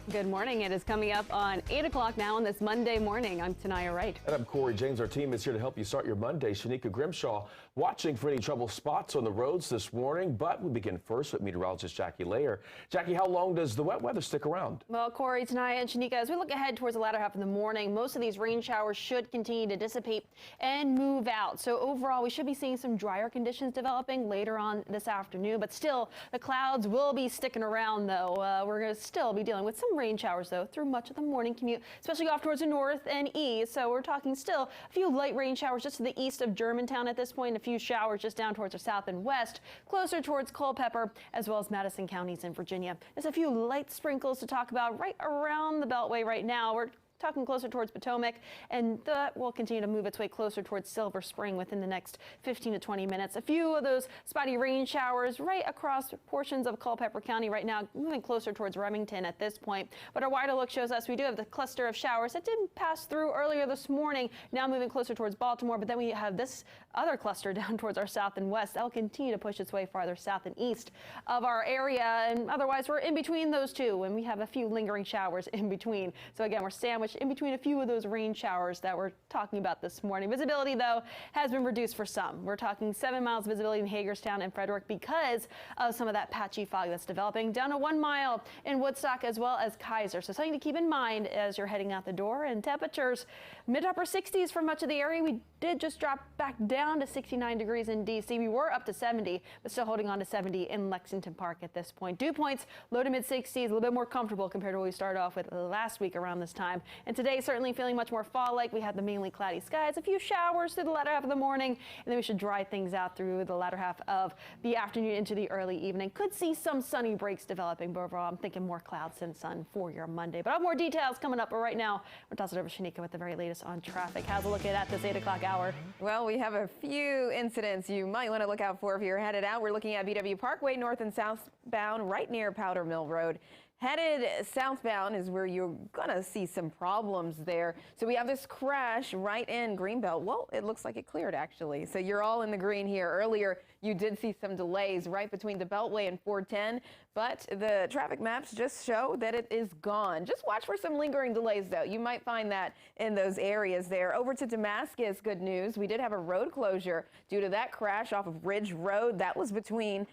Good morning. It is coming up on 8 o'clock now on this Monday morning. I'm Tanaya Wright. And I'm Corey James. Our team is here to help you start your Monday. Shanika Grimshaw watching for any trouble spots on the roads this morning. But we begin first with meteorologist Jackie Layer. Jackie, how long does the wet weather stick around? Well, Corey, Tanaya, and Shanika, as we look ahead towards the latter half of the morning, most of these rain showers should continue to dissipate and move out. So overall, we should be seeing some drier conditions developing later on this afternoon. But still, the clouds will be sticking around, though. We're going to still be dealing with some rain showers, though, through much of the morning commute, especially off towards the north and east. So we're talking still a few light rain showers just to the east of Germantown at this point, a few showers just down towards the south and west, closer towards Culpeper, as well as Madison counties in Virginia. There's a few light sprinkles to talk about right around the Beltway right now. We're talking closer towards Potomac, and that will continue to move its way closer towards Silver Spring within the next 15 to 20 minutes. A few of those spotty rain showers right across portions of Culpeper County right now, moving closer towards Remington at this point. But our wider look shows us we do have the cluster of showers that didn't pass through earlier this morning, now moving closer towards Baltimore. But then we have this other cluster down towards our south and west that will continue to push its way farther south and east of our area. And otherwise, we're in between those two, and we have a few lingering showers in between. So again, we're sandwiched in between a few of those rain showers that we're talking about this morning. Visibility, though, has been reduced for some. We're talking 7 miles visibility in Hagerstown and Frederick because of some of that patchy fog that's developing, down to 1 mile in Woodstock as well as Kaiser. So something to keep in mind as you're heading out the door. And temperatures mid-upper 60s for much of the area. We did just drop back down to 69 degrees in D.C. We were up to 70, but still holding on to 70 in Lexington Park at this point. Dew points low to mid 60s, a little bit more comfortable compared to what we started off with last week around this time. And today, certainly feeling much more fall-like. We have the mainly cloudy skies, a few showers through the latter half of the morning, and then we should dry things out through the latter half of the afternoon into the early evening. Could see some sunny breaks developing, but overall, I'm thinking more clouds than sun for your Monday. But I'll have more details coming up. But right now, we'll toss it over to Shanika with the very latest on traffic. How's it looking at this 8 o'clock hour? Well, we have a few incidents you might want to look out for if you're headed out. We're looking at BW Parkway north and southbound right near Powder Mill Road. Headed southbound is where you're going to see some problems there. So we have this crash right in Greenbelt. Well, it looks like it cleared, actually. So you're all in the green here. Earlier, you did see some delays right between the Beltway and 410, but the traffic maps just show that it is gone. Just watch for some lingering delays, though. You might find that in those areas there. Over to Damascus, good news. We did have a road closure due to that crash off of Ridge Road. That was between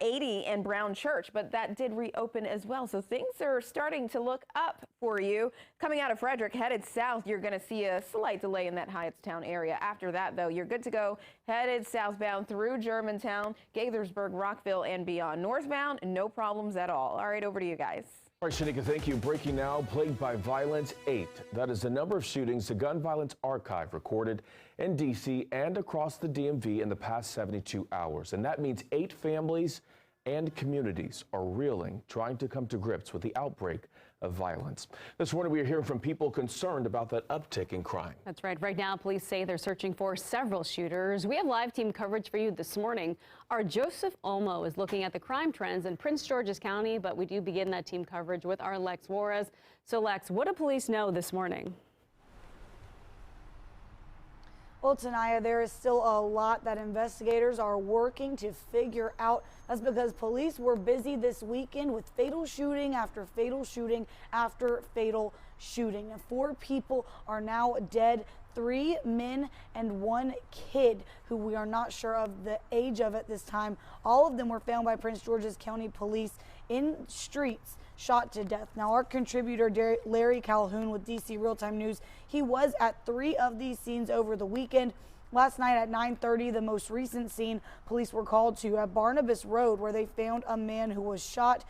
80 and Brown Church, but that did reopen as well. So things are starting to look up for you. Coming out of Frederick, headed south, you're going to see a slight delay in that Hyattstown area. After that, though, you're good to go. Headed southbound through Germantown, Gaithersburg, Rockville, and beyond. Northbound, no problems at all. All right, over to you guys. All right, Shanika, thank you. Breaking now, plagued by violence, 8. That is the number of shootings the Gun Violence Archive recorded in D.C. and across the DMV in the past 72 hours. And that means 8 families and communities are reeling, trying to come to grips with the outbreak of violence. This morning, we are hearing from people concerned about that uptick in crime. That's right. Right now, police say they're searching for several shooters. We have live team coverage for you this morning. Our Joseph Olmo is looking at the crime trends in Prince George's County, but we do begin that team coverage with our Lex Juarez. So, Lex, what do police know this morning? Well, Tanaya, there is still a lot that investigators are working to figure out. That's because police were busy this weekend with fatal shooting after fatal shooting after fatal shooting. And 4 people are now dead, 3 men and 1 kid who we are not sure of the age of at this time. All of them were found by Prince George's County Police in streets, shot to death. Now, our contributor Larry Calhoun with DC Real Time News, he was at 3 of these scenes over the weekend. Last night at 9:30, the most recent scene, police were called to at Barnabas Road, where they found a man who was shot.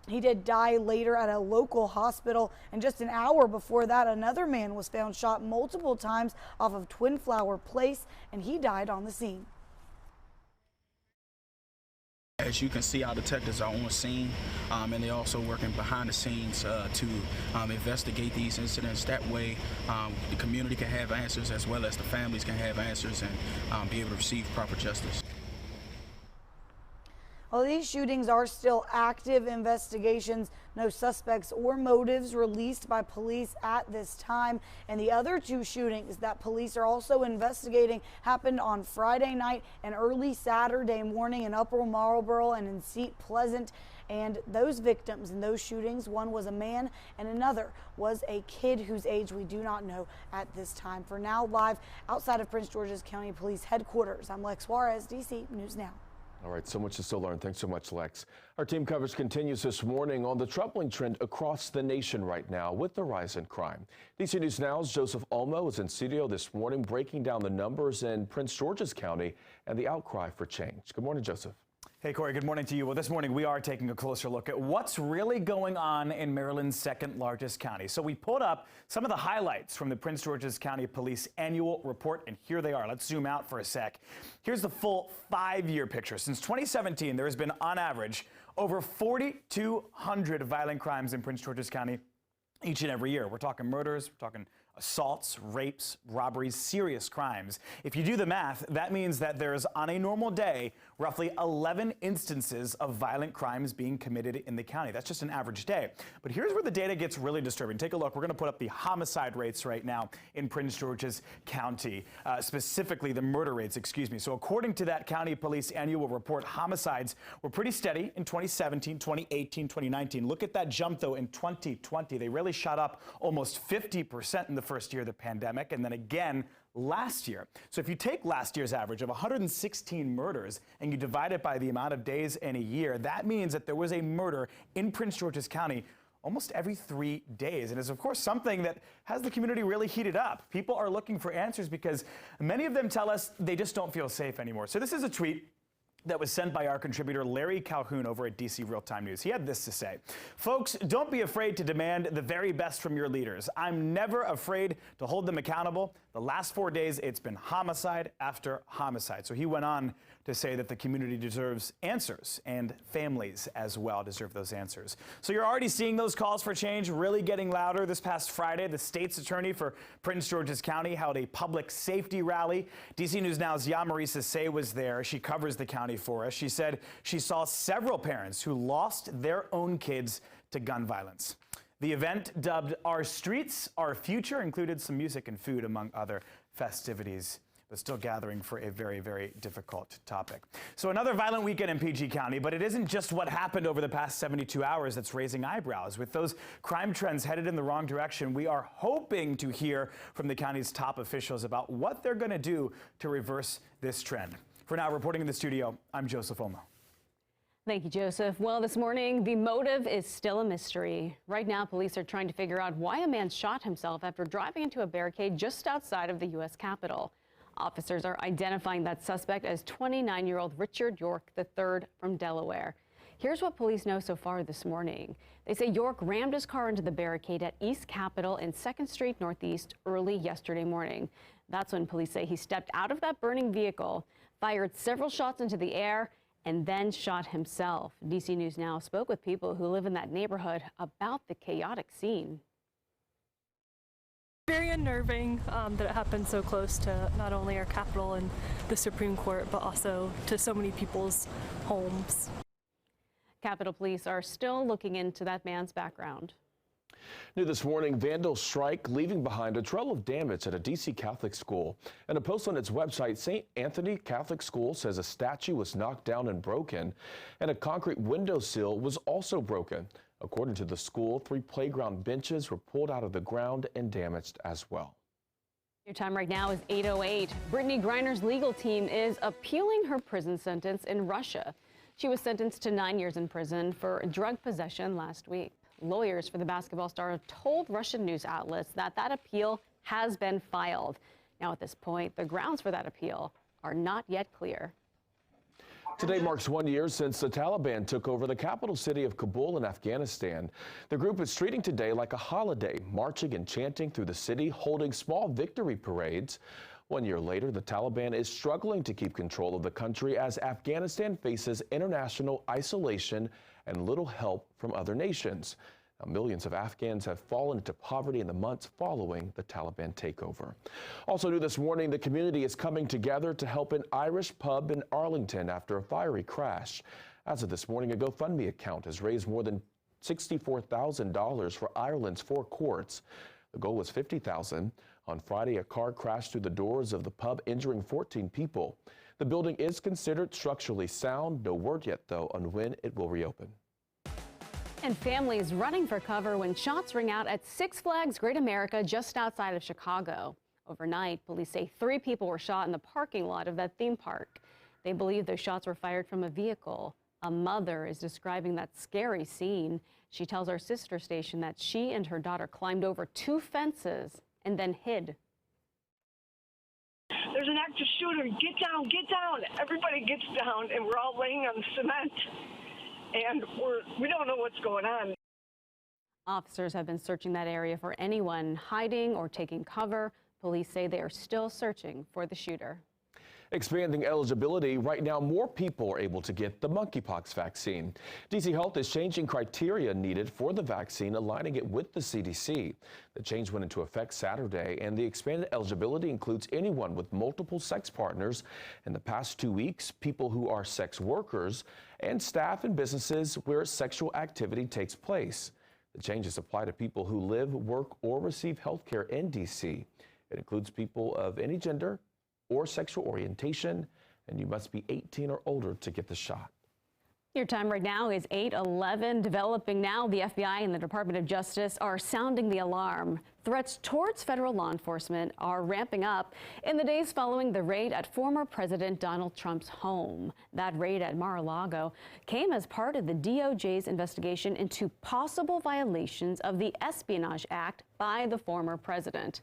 He did die later at a local hospital, and just an hour before that, another man was found shot multiple times off of Twin Flower Place, and he died on the scene. As you can see, our detectives are on scene, and they're also working behind the scenes to investigate these incidents. That way, the community can have answers as well as the families can have answers and be able to receive proper justice. Well, these shootings are still active investigations. No suspects or motives released by police at this time. And the other two shootings that police are also investigating happened on Friday night and early Saturday morning in Upper Marlboro and in Seat Pleasant. And those victims in those shootings, one was a man and another was a kid whose age we do not know at this time. For now, live outside of Prince George's County Police Headquarters, I'm Lex Juarez, DC News Now. All right, so much to still learn. Thanks so much, Lex. Our team coverage continues this morning on the troubling trend across the nation right now with the rise in crime. DC News Now's Joseph Olmo is in studio this morning breaking down the numbers in Prince George's County and the outcry for change. Good morning, Joseph. Hey, Corey, good morning to you. Well, this morning we are taking a closer look at what's really going on in Maryland's second largest county. So we pulled up some of the highlights from the Prince George's County Police annual report, and here they are. Let's zoom out for a sec. Here's the full 5-year picture. Since 2017, there has been, on average, over 4,200 violent crimes in Prince George's County each and every year. We're talking murders, we're talking assaults, rapes, robberies, serious crimes. If you do the math, that means that there's, on a normal day, roughly 11 instances of violent crimes being committed in the county. That's just an average day. But here's where the data gets really disturbing. Take a look. We're going to put up the homicide rates right now in Prince George's County, specifically the murder rates, excuse me. So according to that county police annual report, homicides were pretty steady in 2017, 2018, 2019. Look at that jump, though, in 2020. They really shot up almost 50% in the first year of the pandemic, and then again last year. So if you take last year's average of 116 murders and you divide it by the amount of days in a year, that means that there was a murder in Prince George's County almost every 3 days. And is, of course, something that has the community really heated up. People are looking for answers because many of them tell us they just don't feel safe anymore. So this is a tweet that was sent by our contributor Larry Calhoun over at DC Real Time News. He had this to say: "Folks, don't be afraid to demand the very best from your leaders. I'm never afraid to hold them accountable. The last 4 days, it's been homicide after homicide." So he went on to say that the community deserves answers, and families as well deserve those answers. So you're already seeing those calls for change really getting louder. This past Friday, the state's attorney for Prince George's County held a public safety rally. DC News Now's Yamarisa Say was there. She covers the county for us. She said she saw several parents who lost their own kids to gun violence. The event, dubbed Our Streets, Our Future, included some music and food, among other festivities, but still gathering for a very, very difficult topic. So another violent weekend in PG County, but it isn't just what happened over the past 72 hours that's raising eyebrows. With those crime trends headed in the wrong direction, we are hoping to hear from the county's top officials about what they're going to do to reverse this trend. For now, reporting in the studio, I'm Joseph Olmo. Thank you, Joseph. Well, this morning, the motive is still a mystery. Right now, police are trying to figure out why a man shot himself after driving into a barricade just outside of the U.S. Capitol. Officers are identifying that suspect as 29-year-old Richard York III from Delaware. Here's what police know so far this morning. They say York rammed his car into the barricade at East Capitol and 2nd Street Northeast early yesterday morning. That's when police say he stepped out of that burning vehicle, fired several shots into the air, and then shot himself. DC News Now spoke with people who live in that neighborhood about the chaotic scene. Very unnerving that it happened so close to not only our Capitol and the Supreme Court, but also to so many people's homes. Capitol Police are still looking into that man's background. New this morning, Vandals Strike leaving behind a trail of damage at a DC Catholic school. In a post on its website, St. Anthony Catholic School says a statue was knocked down and broken, and a concrete windowsill was also broken. According to the school, 3 playground benches were pulled out of the ground and damaged as well. Your time right now is 8:08. Brittany Griner's legal team is appealing her prison sentence in Russia. She was sentenced to 9 years in prison for drug possession last week. Lawyers for the basketball star told Russian news outlets that that appeal has been filed. Now, at this point, the grounds for that appeal are not yet clear. Today marks 1 year since the Taliban took over the capital city of Kabul in Afghanistan. The group is treating today like a holiday, marching and chanting through the city, holding small victory parades. 1 year later, the Taliban is struggling to keep control of the country as Afghanistan faces international isolation and little help from other nations. Now, millions of Afghans have fallen into poverty in the months following the Taliban takeover. Also new this morning, the community is coming together to help an Irish pub in Arlington after a fiery crash. As of this morning, a GoFundMe account has raised more than $64,000 for Ireland's four courts. The goal was $50,000. On Friday, a car crashed through the doors of the pub, injuring 14 people. The building is considered structurally sound. No word yet, though, on when it will reopen. And families running for cover when shots ring out at Six Flags Great America just outside of Chicago. Overnight, police say 3 people were shot in the parking lot of that theme park. They believe those shots were fired from a vehicle. A mother is describing that scary scene. She tells our sister station that she and her daughter climbed over 2 fences and then hid. There's an active shooter. Get down, get down. Everybody gets down, and we're all laying on the cement, and we don't know what's going on. Officers have been searching that area for anyone hiding or taking cover. Police say they are still searching for the shooter. Expanding eligibility, right now more people are able to get the monkeypox vaccine. D.C. Health is changing criteria needed for the vaccine, aligning it with the CDC. The change went into effect Saturday, and the expanded eligibility includes anyone with multiple sex partners. In the past 2 weeks, people who are sex workers and staff in businesses where sexual activity takes place. The changes apply to people who live, work, or receive health care in D.C. It includes people of any gender or sexual orientation, and you must be 18 or older to get the shot. Your time right now is 8:11. Developing now, the FBI and the Department of Justice are sounding the alarm. Threats towards federal law enforcement are ramping up in the days following the raid at former President Donald Trump's home. That raid at Mar-a-Lago came as part of the DOJ's investigation into possible violations of the Espionage Act by the former president.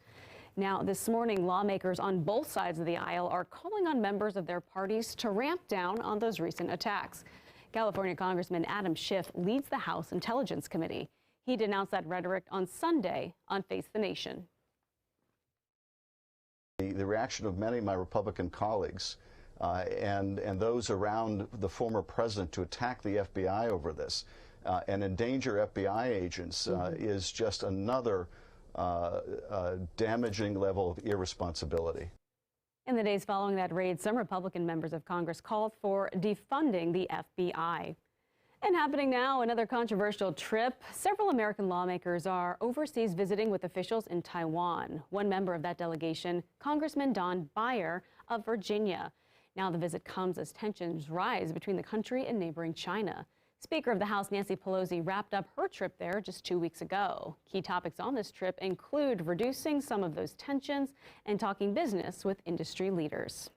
Now, this morning, lawmakers on both sides of the aisle are calling on members of their parties to ramp down on those recent attacks. California Congressman Adam Schiff leads the House Intelligence Committee. He denounced that rhetoric on Sunday on Face the Nation. The reaction of many of my Republican colleagues and those around the former president to attack the FBI over this and endanger FBI agents is just another damaging level of irresponsibility. In the days following that raid, some Republican members of Congress called for defunding the FBI. And happening now, another controversial trip. Several American lawmakers are overseas visiting with officials in Taiwan. One member of that delegation, Congressman Don Beyer of Virginia. Now the visit comes as tensions rise between the country and neighboring China. Speaker of the House Nancy Pelosi wrapped up her trip there just 2 weeks ago. Key topics on this trip include reducing some of those tensions and talking business with industry leaders.